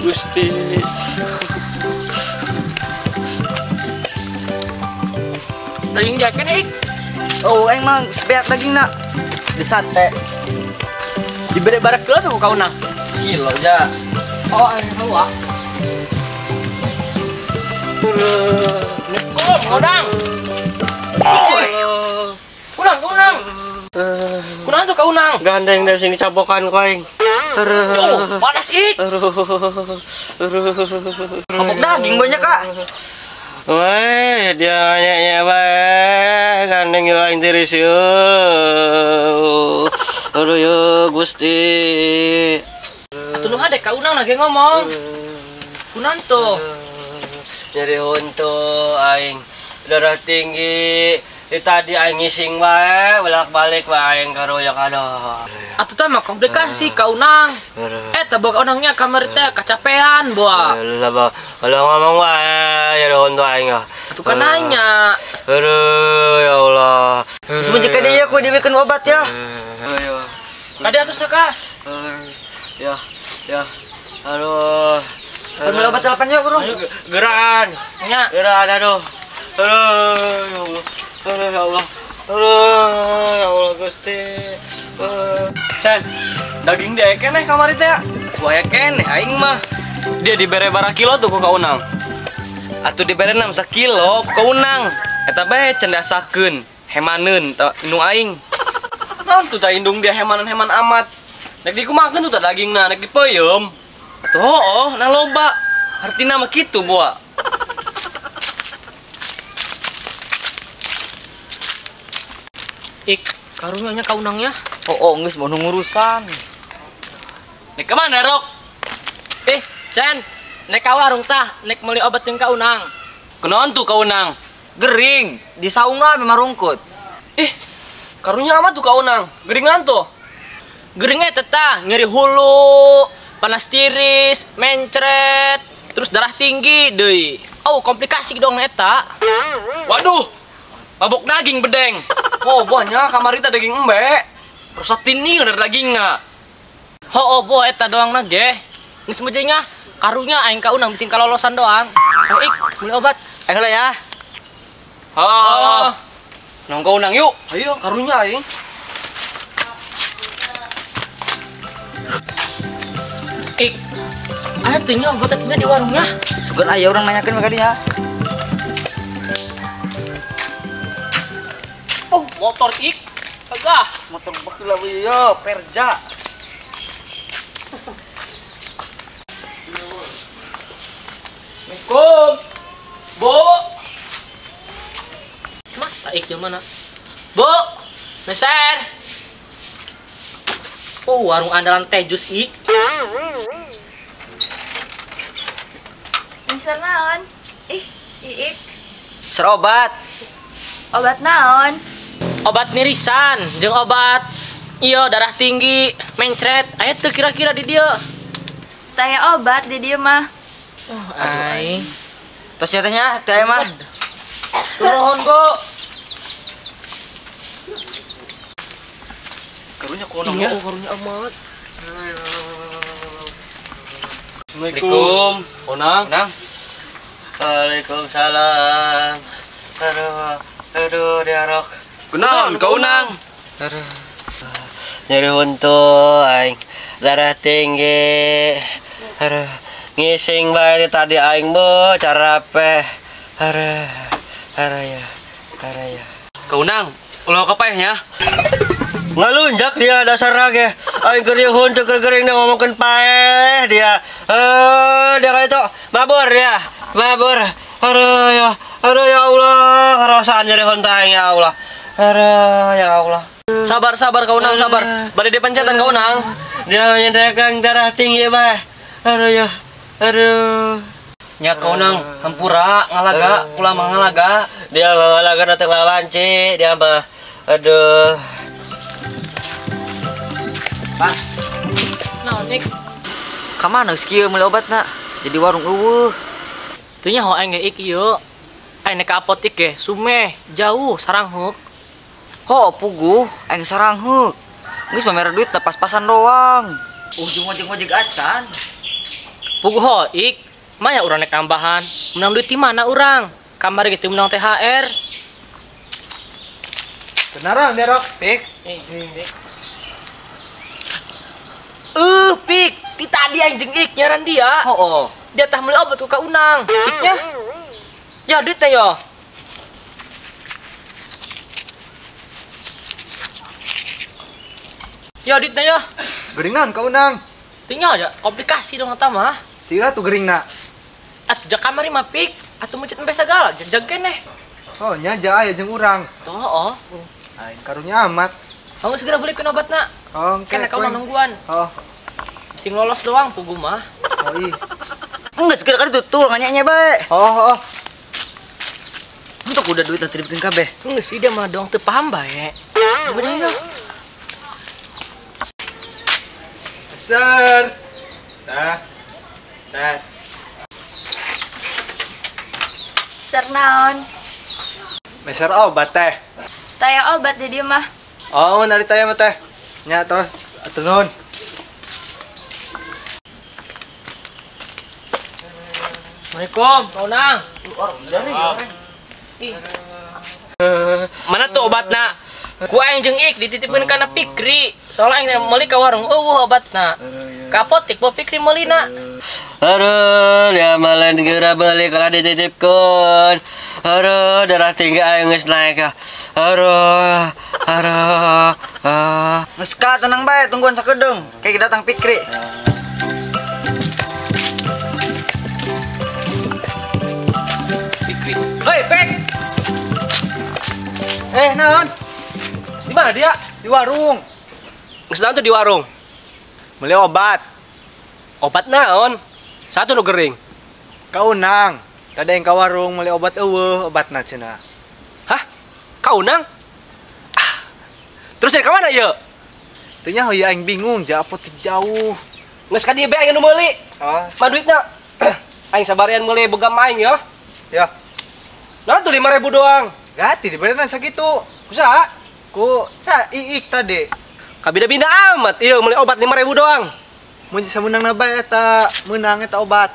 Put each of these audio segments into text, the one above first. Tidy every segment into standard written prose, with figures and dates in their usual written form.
Gusti. Daging jaket ik. Oh, emang sebeak daging nak disate. Diberi barak kilo tuh kau nang. Kilo aja. Oh, aing tahu ah. Nikom, kunang. Kunang. Kunang tuh kau nang. Gandeng dari sini cabokan kau aing. Tuh, panas ik. Apok daging banyak kak. Wah, dia nanya bae gandeng yo aing tiris yo. Aduh yo Gusti. Atuh nu hade kau nang lagi ngomong. Kunan tuh. Nyeri untuk aing darah tinggi. Tadi aing ngising bae, bolak-balik bae aing karoyak aduh. Atuh teh mah komplikasi kau nang. Tabok onangnya kamar teh kacapean boa. Lah ba, kalau ngomong wae nyeri untuk aing ya. Atuh kan nanya. Aduh ya Allah. Semenjak dia aku dibikin obat ya. Ayo. Kade atusna kah? Ya. Aduh. Pemil obat 8 yuk bro. Geran. Nya. Geran aduh. Aduh ya Allah. Aduh ya Allah. Aduh ya Allah Gusti. Cen, daging dia keneh kamari teh ya? Wah keneh aing mah. Dia dibere bara kilo tuh ku kaunang. Atuh dibere 6 sakilo ku kaunang. Eta bae cendasakeun, hemaneun indung aing. Naon tuh tah indung dia hemanan-heman amat. Nek dikumakeun tuh tah dagingna, nek dipeuyeum. Atuh hooh na loba. Artina mah kitu boa. Ik, karunya kaunangnya. Oh, geus mau ngurusan. Nek kemana Rok? Cen, nek ka warung tah, nek meuli obat jeung kaunang. Kunaon tuh kaunang? Gering di sauna memang rungkut. Karunya amat tuh kaunang. Geringan tuh. Gering eta tah, nyeri hulu, panas tiris, mencret, terus darah tinggi deui. Oh, komplikasi dong eta. Waduh. Mabok daging bedeng. Oh, banyak kamari teh daging embe. Rusak tini udah dagingna. Oh, bo eta doang na ge. Geus mejengnya karunya aing kaunang bising kalolosan doang. Ik, meuli obat. Ayo lah ya. Oh. Nong kaunang yuk. Ayo karunya aing. Ik, aya teh nya obat atunya di warungnya. Sugan aya orang nanyakeun ka dia. Oh, motor ik. Agah. Motor baheula we yo, Perja. Assalamualaikum. Bu. Mas, taik di mana? Bu, meser. Oh, warung andalan teh jus ik. Mister naon? Iik. Serobat. Obat naon? Obat mirisan, jeung obat iya darah tinggi, mencret. Aya teu kira-kira di dieu. Taya obat di dieu mah. Aing. Tos nyatanya teh mah. Turun, Bu. Karunya kaunangnya. Iya, karunya amat. Assalamualaikum. Onang. Waalaikumsalam. Aduh diarok. Kunaon kaunang? Aduh. Nyeri untuk aing darah tinggi. Aduh. Ngising bae tadi aing be cara pe. Aduh ya. Kaunang, ulah kapaehnya. Ngalunjak dia dasar ge. Aing keur yuhun teu gering dia ngomongkeun paeh dia. Dia kali itu mabur ya. Mabur. Aduh ya Allah, ngerasaan nyeri honta aing ya Allah. Aduh ya Allah. Sabar kaunang, sabar. Bari dipencetan kaunang. Dia menyendakan darah tinggi bae. Aduh ya. Aduh. Nya kaunang hampura ngalaga, ulah mah ngalaga. Dia ngalaga datang lawanci, dia mah. Aduh. Pak. Naon ik? Ka mana geus kieu meuli obatna? Jadi warung eueuh. Teu nya ho aing ge ik ieu. Aing nek ka apotik ge, sumeh, jauh sarang heuk. Ho puguh aing sarang heuk. Geus pamer duit teh pas-pasan doang. Ujung ojek acan. Pugu hoik, maya urang nek tambahan. Menang duit di mana urang? Kamar gitu menang THR. Beneran dia rok. Pik. Pik, ti tadi anjing ik nyaran dia. Oh. Dia tah meuli obat ku ka Unang. Iknya. Ya duitnya yo. Ya duitnya yo. Geringan kau nang. Tinggal aja komplikasi dong eta mah. Tira tuh gering nak. Atuh jak kamari mah pik, atuh mencet empe segala jag keneh. Oh nyaja aya jeung urang. Tuh, oh. Aing karunya amat. Kamu segera belikan obatna. Oh, Kena kau nungguan. Oh, Sing lolos doang pugu mah. oh iya. Enggak segera kali tutul nganya bae. Oh. Untuk udah duit nanti dibikin kabeh. Nggak sih dia mah doang teu paham bae. Sebenarnya Ser. Nah. Ser. Sernaon. Meser obat teh. Taya obat di dia mah. Oh, nari taya mah teh. Nya terus atuh nuhun. Assalamualaikum, Kau Nang. Mana tuh obatna? Ku aing jeung ik dititipkeun kana Pikri. Soalnya aing meuli ka warung obatna. Ka apotek po Pikri meulina. Aduh, dia malen geura beli kalau dititipkeun. Aduh, darah tinggi aing geus naik ya. Aduh. Geus ka tenang bae tungguan sakedeung. Kayak datang Pikri. Pikri. Hei, Pek. Naon? Di mana dia? Di warung. Geus naon tuh di warung? Beli obat. Obat naon? Satu nu gering. Kau nang. Tadi yang ka warung beli obat eueuh, obatna cenah. Hah? Kau Nang? Terus ka mana ye? Teu nya heuh aing bingung, ja apotek jauh. Geus ka dieu bae anu meuli. Oh, Mah duitna. Aing sabarian meuli boga maing ya. ya. Nah tuh 5.000 doang. Gati diberikan sakitu. Kusaha? Ku iik tadi. Kabida-binda amat. Iya meuli obat 5.000 doang. Mun samunangna bae eta meunang eta obat.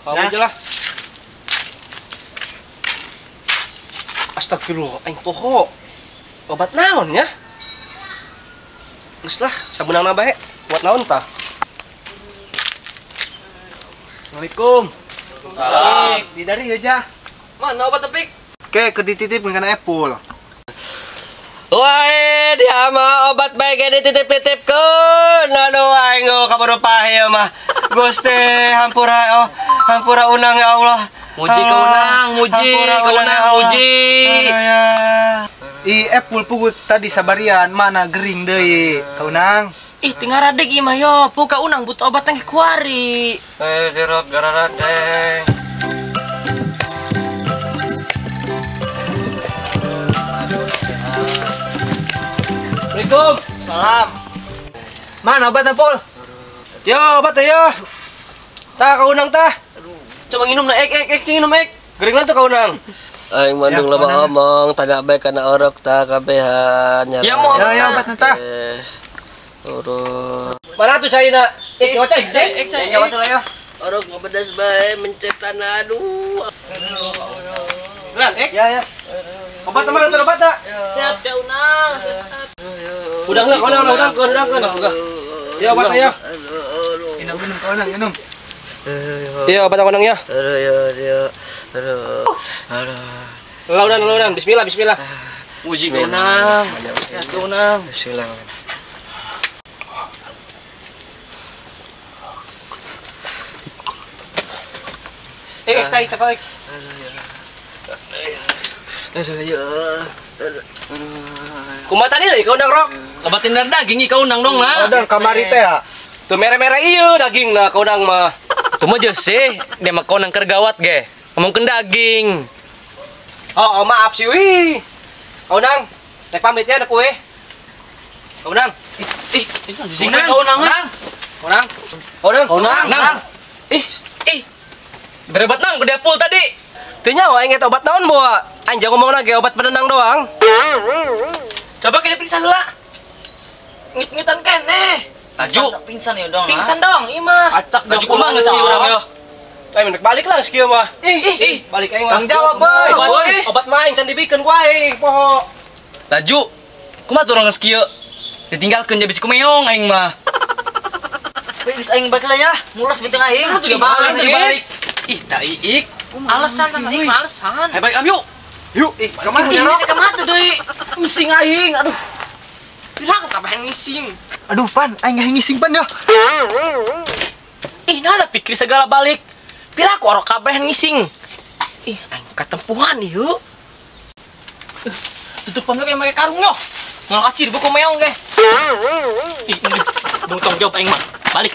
Kamu Nah. aja lah. Astagfirullah, aing poho. Obat naon ya? Geus lah, sabunangna bae. Buat naon tah? Assalamualaikum. Baik. Di dari aja. Mana obat tepik? Oke, ke dititip kana Apple. Wah, dia mah obat baik dititip-titipkeun. Aduh, aing kaburu pahe mah. Gusti, hampura unang ya Allah. Muji ka Unang, muji ka Unang, muji. I Apple pugut tadi sabarian mana gering deui. Ka Unang. Ih, tinggal radeg ieu mah yo. Puka Unang butuh obat teh kuari. Jeruk garadeng. Assalamualaikum. Salam. Mana obatnya, Pol? Yo, obat teh yo. Tah ka Unang tah. Coba nginum na ek nginum ek. Gering lah tuh ka Unang. Aing mandung Ya, loba omong, tanya bae kana orok tah kabehan. Ya, mau Ya, obatna. obatnya tah. Urut. Mana tuh caina? Ngoceh cai. Ya betul ya. Orok ngebedas bae mencet tanah aduh. Beran, Ya. Obat mana tuh obat tak? Siap ya Unang. Udah enggak, udah. Ya obat ya. Minum ka Unang, minum. Iya obat Unang ya. Aduh. Laudan. Bismillah. Muji ka Unang. Sehat ka Unang. Bismillah. Tai cepat. Kumaha tadi deui ka Unang rok? Obatin daging ka Unang dong lah. Odang kamari teh ya. Tuh mere-mere ieu dagingna ka Unang mah. Tuh mah jeus sih, dia mah ka Unang keur gawat ge. Ngomongkeun daging. Oh, maaf sih wih. Ka Unang, rek pamit ya da kue. Ka Unang. Sing ka Unang. Unang. Ih. Berobat nang ke dapur tadi. Teu nyawa aing eta obat naon bawa? Aing jago ngomongna ge obat penenang doang. Coba kita periksa heula. Ngit-ngitan keneh. Laju. Pingsan ya dong. Pingsan dong, ima. Acak Laju kumaha geus kieu urang yo. Ayo mendek balik lah sekieu mah. Balik aing mah. Tang jawab, boy. Obat mah aing can dibikeun ku aing, poho. Laju. Kumaha tuh urang geus kieu? Ditinggalkeun jadi bisi kumeong aing mah. Geus aing balik lah ya. Mulas benteng aing. Lu tuh balik. Ih, tak iik. Alasan sama aing malesan. Ayo balik am yuk. Yuk, kemana Ini nyerok? teh mah tuh deui. Ngising aing, aduh. Bilang kapan ngising. Aduh, Pan, aing ngising Pan ya. Ih, nah pikir segala balik. Pira aku orok kabeh ngising. Ih, aing katempuhan ieu. Tutupan lu kayak make karung yo. Mau kacir buku meong ge. Ih, dong tong jawab aing mah. Balik.